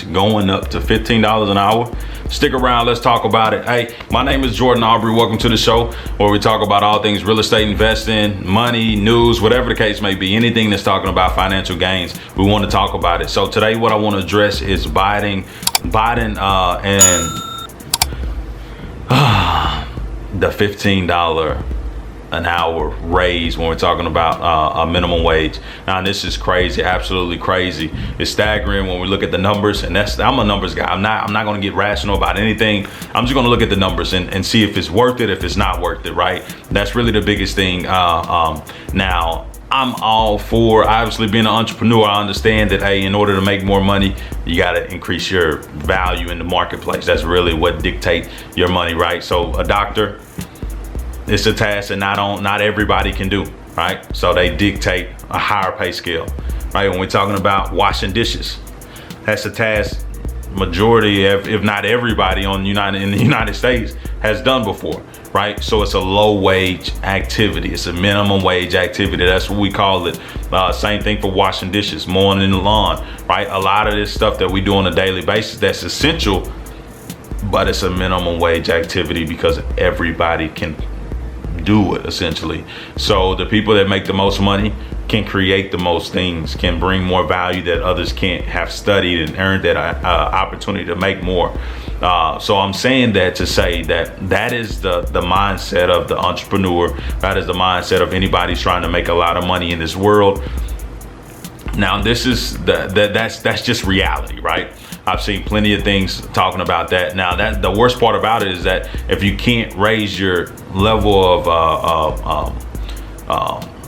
wage going up to $15 an hour? Stick around, let's talk about it. Hey, my name is Jordan Aubrey. Welcome to the show where we talk about all things real estate investing, money, news, whatever the case may be, anything that's talking about financial gains, we want to talk about it. So today what I want to address is Biden and the $15 an hour raise when we're talking about a minimum wage. Now this is crazy, absolutely crazy. It's staggering when we look at the numbers, and I'm a numbers guy. I'm not going to get rational about anything. I'm just going to look at the numbers and see if it's worth it, if it's not worth it, right? That's really the biggest thing. Now I'm all for obviously being an entrepreneur. I understand that, hey, in order to make more money, you got to increase your value in the marketplace. That's really what dictates your money, right? So a doctor, it's a task that not everybody can do, right? So they dictate a higher pay scale, right? When we're talking about washing dishes, that's a task majority, if not everybody in the United States has done before, right? So it's a low wage activity. It's a minimum wage activity. That's what we call it. Same thing for washing dishes, mowing the lawn, right? A lot of this stuff that we do on a daily basis, that's essential, but it's a minimum wage activity because everybody can do it essentially. So the people that make the most money can create the most things, can bring more value that others can't, have studied and earned that opportunity to make more. So I'm saying that to say that is the mindset of the entrepreneur. That is the mindset of anybody trying to make a lot of money in this world. Now this is that's just reality, right? I've seen plenty of things talking about that. Now that the worst part about it is that if you can't raise your level of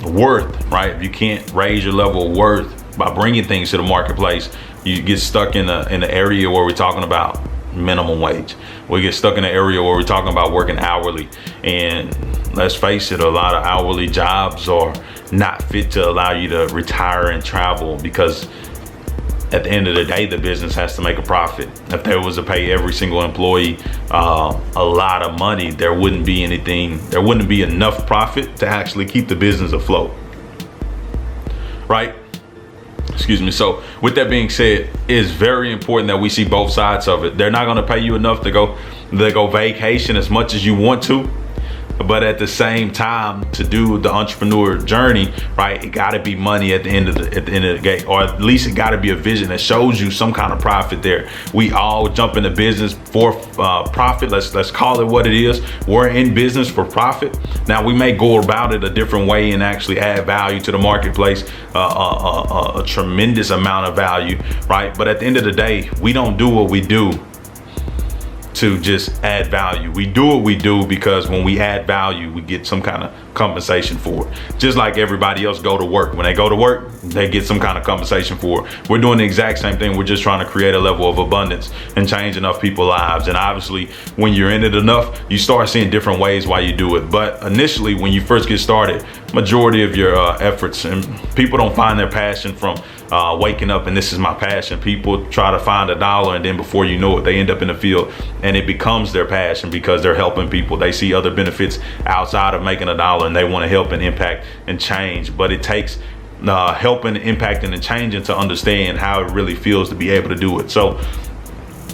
worth, right? If you can't raise your level of worth by bringing things to the marketplace, you get stuck in the area where we're talking about minimum wage. We get stuck in the area where we're talking about working hourly, and let's face it, a lot of hourly jobs are not fit to allow you to retire and travel, because at the end of the day, the business has to make a profit. If there was to pay every single employee a lot of money, there wouldn't be enough profit to actually keep the business afloat, right? Excuse me. So with that being said, it's very important that we see both sides of it. They're not going to pay you enough to go vacation as much as you want to, but at the same time, to do the entrepreneur journey, right, it got to be money at the end of the game, or at least it got to be a vision that shows you some kind of profit there. We all jump into business for profit. Let's call it what it is. We're in business for profit. Now we may go about it a different way and actually add value to the marketplace, a tremendous amount of value, right? But at the end of the day, we don't do what we do to just add value. We do what we do because when we add value, we get some kind of compensation for it. Just like everybody else go to work. When they go to work, they get some kind of compensation for it. We're doing the exact same thing. We're just trying to create a level of abundance and change enough people's lives. And obviously, when you're in it enough, you start seeing different ways why you do it. But initially, when you first get started, majority of your efforts, and people don't find their passion from waking up and this is my passion. People try to find a dollar, and then before you know it, they end up in the field and it becomes their passion because they're helping people. They see other benefits outside of making a dollar and they want to help and impact and change. But it takes helping, impacting, and changing to understand how it really feels to be able to do it. So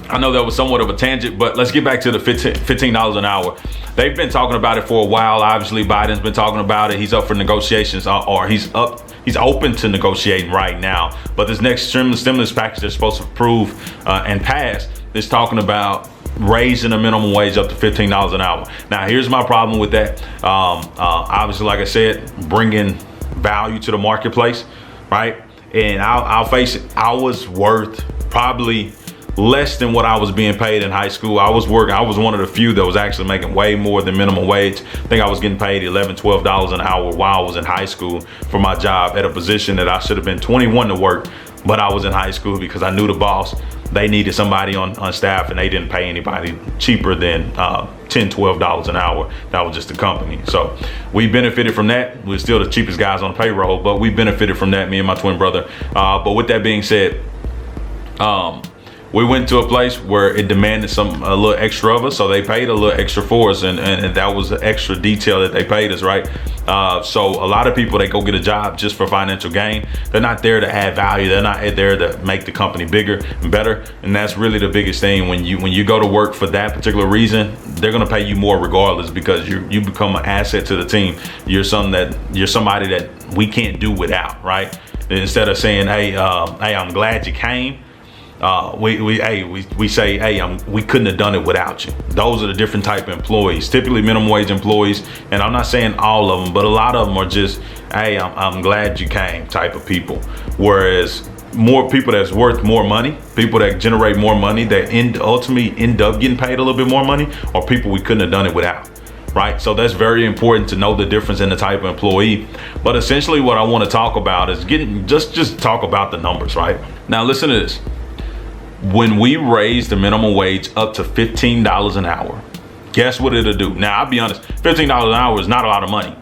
I know that was somewhat of a tangent, but let's get back to the $15 an hour. They've been talking about it for a while. Obviously, Biden's been talking about it. He's up for negotiations, or he's open to negotiating right now. But this next stimulus package they're supposed to approve and pass is talking about raising the minimum wage up to $15 an hour. Now, here's my problem with that. Obviously, like I said, bringing value to the marketplace, right? And I'll face it, I was worth probably less than what I was being paid in high school. I was one of the few that was actually making way more than minimum wage. I think I was getting paid $11, $12 an hour while I was in high school for my job at a position that I should have been 21 to work, but I was in high school because I knew the boss. They needed somebody on staff and they didn't pay anybody cheaper than $10, $12 an hour. That was just the company. So we benefited from that. We're still the cheapest guys on the payroll, but we benefited from that, me and my twin brother. But with that being said, we went to a place where it demanded a little extra of us, so they paid a little extra for us, and that was the extra detail that they paid us, right? So a lot of people, they go get a job just for financial gain. They're not there to add value. They're not there to make the company bigger and better. And that's really the biggest thing. When you go to work for that particular reason, they're gonna pay you more regardless, because you become an asset to the team. You're somebody that we can't do without, right? Instead of saying, hey, I'm glad you came, we say, hey, we couldn't have done it without you. Those are the different type of employees, typically minimum wage employees. And I'm not saying all of them, but a lot of them are just, hey, I'm glad you came type of people. Whereas more people that's worth more money, people that generate more money, that ultimately end up getting paid a little bit more money, are people we couldn't have done it without. Right? So that's very important to know the difference in the type of employee. But essentially what I want to talk about is just talk about the numbers, right? Now listen to this. When we raise the minimum wage up to $15 an hour, guess what it'll do? Now, I'll be honest, $15 an hour is not a lot of money.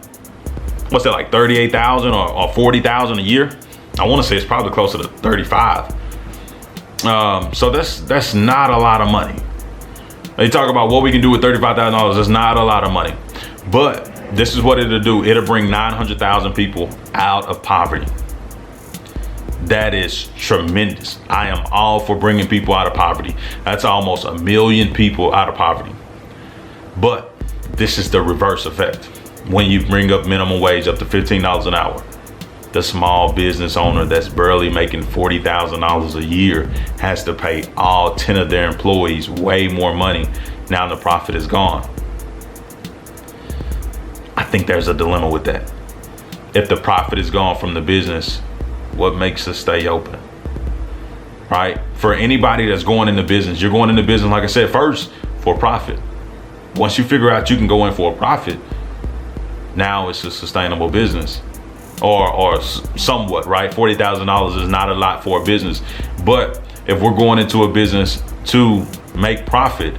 What's that, like 38,000 or 40,000 a year? I want to say it's probably closer to 35. So that's not a lot of money. They talk about what we can do with $35,000. That's not a lot of money. But this is what it'll do. It'll bring 900,000 people out of poverty. That is tremendous. I am all for bringing people out of poverty. That's almost 1 million people out of poverty. But this is the reverse effect. When you bring up minimum wage up to $15 an hour, the small business owner that's barely making $40,000 a year has to pay all 10 of their employees way more money. Now the profit is gone. I think there's a dilemma with that. If the profit is gone from the business, what makes us stay open? Right? For anybody that's going into business, you're going into business, like I said, first for profit. Once you figure out you can go in for a profit, now it's a sustainable business. Or somewhat, right? $40,000 is not a lot for a business. But if we're going into a business to make profit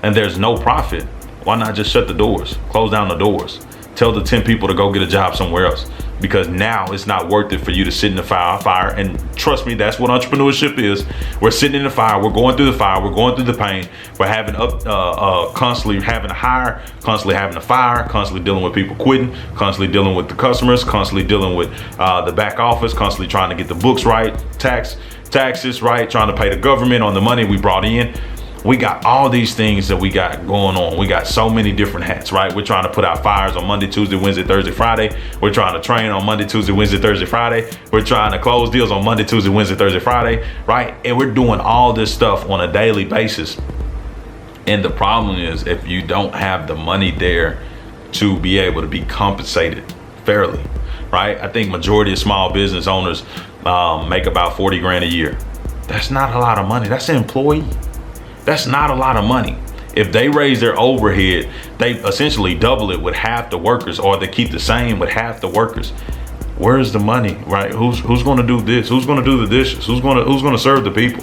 and there's no profit, why not just shut the doors, close down the doors, tell the 10 people to go get a job somewhere else? Because now it's not worth it for you to sit in the fire. And trust me, that's what entrepreneurship is. We're sitting in the fire. We're going through the fire. We're going through the pain. We're having constantly having to hire, constantly having to fire, constantly dealing with people quitting, constantly dealing with the customers, constantly dealing with the back office, constantly trying to get the books right, taxes right, trying to pay the government on the money we brought in. We got all these things that we got going on. We got so many different hats, right? We're trying to put out fires on Monday, Tuesday, Wednesday, Thursday, Friday. We're trying to train on Monday, Tuesday, Wednesday, Thursday, Friday. We're trying to close deals on Monday, Tuesday, Wednesday, Thursday, Friday, right? And we're doing all this stuff on a daily basis. And the problem is, if you don't have the money there to be able to be compensated fairly, right? I think majority of small business owners make about 40 grand a year. That's not a lot of money. That's an employee. That's not a lot of money. If they raise their overhead, they essentially double it with half the workers, or they keep the same with half the workers. Where's the money, right? Who's going to do this? Who's going to do the dishes? Who's going to serve the people?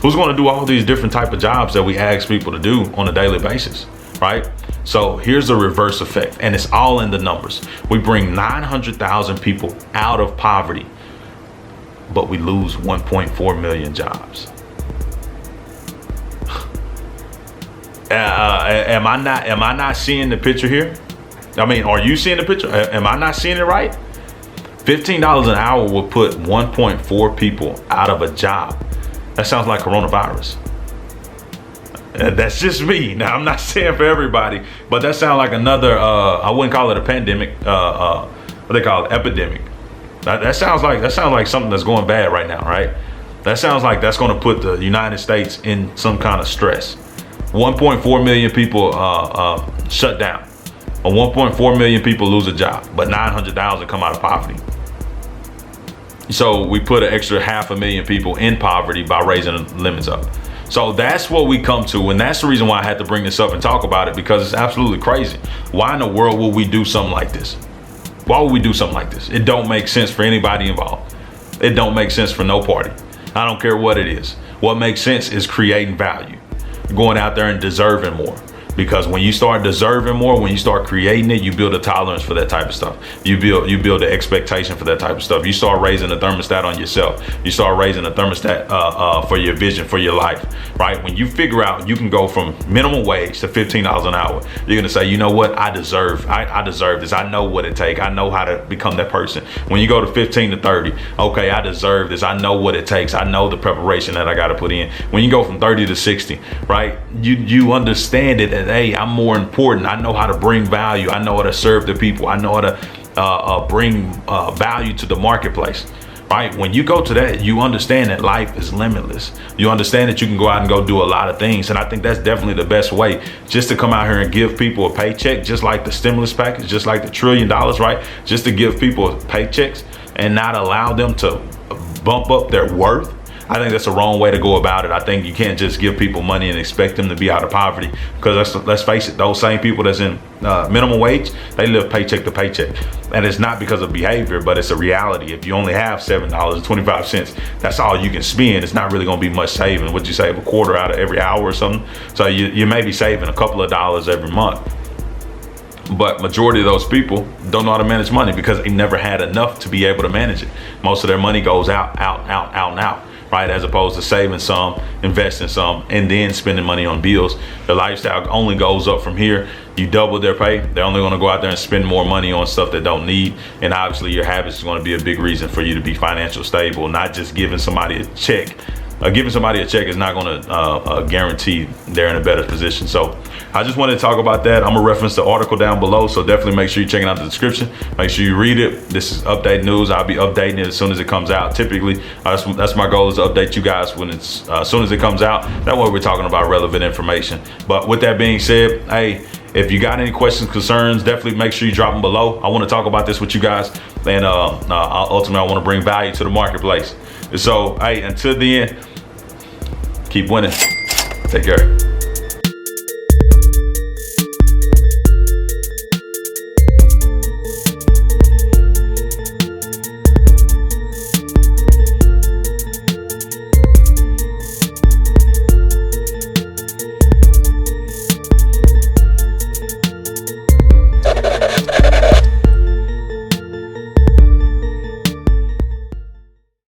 Who's going to do all these different type of jobs that we ask people to do on a daily basis, right? So here's the reverse effect, and it's all in the numbers. We bring 900,000 people out of poverty, but we lose 1.4 million jobs. Am I not seeing the picture here? I mean, are you seeing the picture? Am I not seeing it right? $15 an hour will put 1.4 people out of a job. That sounds like coronavirus. That's just me. Now, I'm not saying for everybody, but that sounds like another, I wouldn't call it a pandemic, what they call it, epidemic. That sounds like something that's going bad right now, right? That sounds like that's going to put the United States in some kind of stress. 1.4 million people shut down. 1.4 million people lose a job, but 900,000 come out of poverty. So we put an extra 500,000 people in poverty by raising the limits up. So that's what we come to, and that's the reason why I had to bring this up and talk about it, because it's absolutely crazy. Why in the world would we do something like this? Why would we do something like this? It don't make sense for anybody involved. It don't make sense for no party. I don't care what it is. What makes sense is creating value. Going out there and deserving more, Because when you start deserving more, when you start creating it, you build a tolerance for that type of stuff. You build the expectation for that type of stuff. You start raising the thermostat on yourself. You start raising the thermostat for your vision, for your life, right? When you figure out you can go from minimum wage to $15 an hour, you're gonna say, you know what, I deserve this. I know what it takes. I know how to become that person. When you go to 15 to 30, okay, I deserve this. I know what it takes. I know the preparation that I got to put in. When you go from 30 to 60, right, you understand it, that hey, I'm more important. I know how to bring value. I know how to serve the people. I know how to bring value to the marketplace. Right? When you go to that, you understand that life is limitless. You understand that you can go out and go do a lot of things. And I think that's definitely the best way, just to come out here and give people a paycheck, just like the stimulus package, just like the $1 trillion, right? Just to give people paychecks and not allow them to bump up their worth. I think that's the wrong way to go about it. I think you can't just give people money and expect them to be out of poverty, because let's face it, those same people that's in minimum wage, they live paycheck to paycheck. And it's not because of behavior, but it's a reality. If you only have $7.25, that's all you can spend. It's not really gonna be much saving. Would you save a quarter out of every hour or something? So you may be saving a couple of dollars every month. But majority of those people don't know how to manage money because they never had enough to be able to manage it. Most of their money goes out, right? As opposed to saving some, investing some, and then spending money on bills. The lifestyle only goes up from here. You double their pay, they're only gonna go out there and spend more money on stuff they don't need. And obviously your habits is gonna be a big reason for you to be financially stable, not just giving somebody a check. Giving somebody a check is not gonna guarantee they're in a better position. So I just wanted to talk about that. I'm gonna reference the article down below, so definitely make sure you're checking out the description. Make sure you read it. This is update news. I'll be updating it as soon as it comes out. Typically, that's my goal, is to update you guys when it's as soon as it comes out. That way we're talking about relevant information. But with that being said, hey, if you got any questions, concerns, definitely make sure you drop them below. I want to talk about this with you guys, and ultimately I want to bring value to the marketplace. So hey, until then, keep winning. Take care.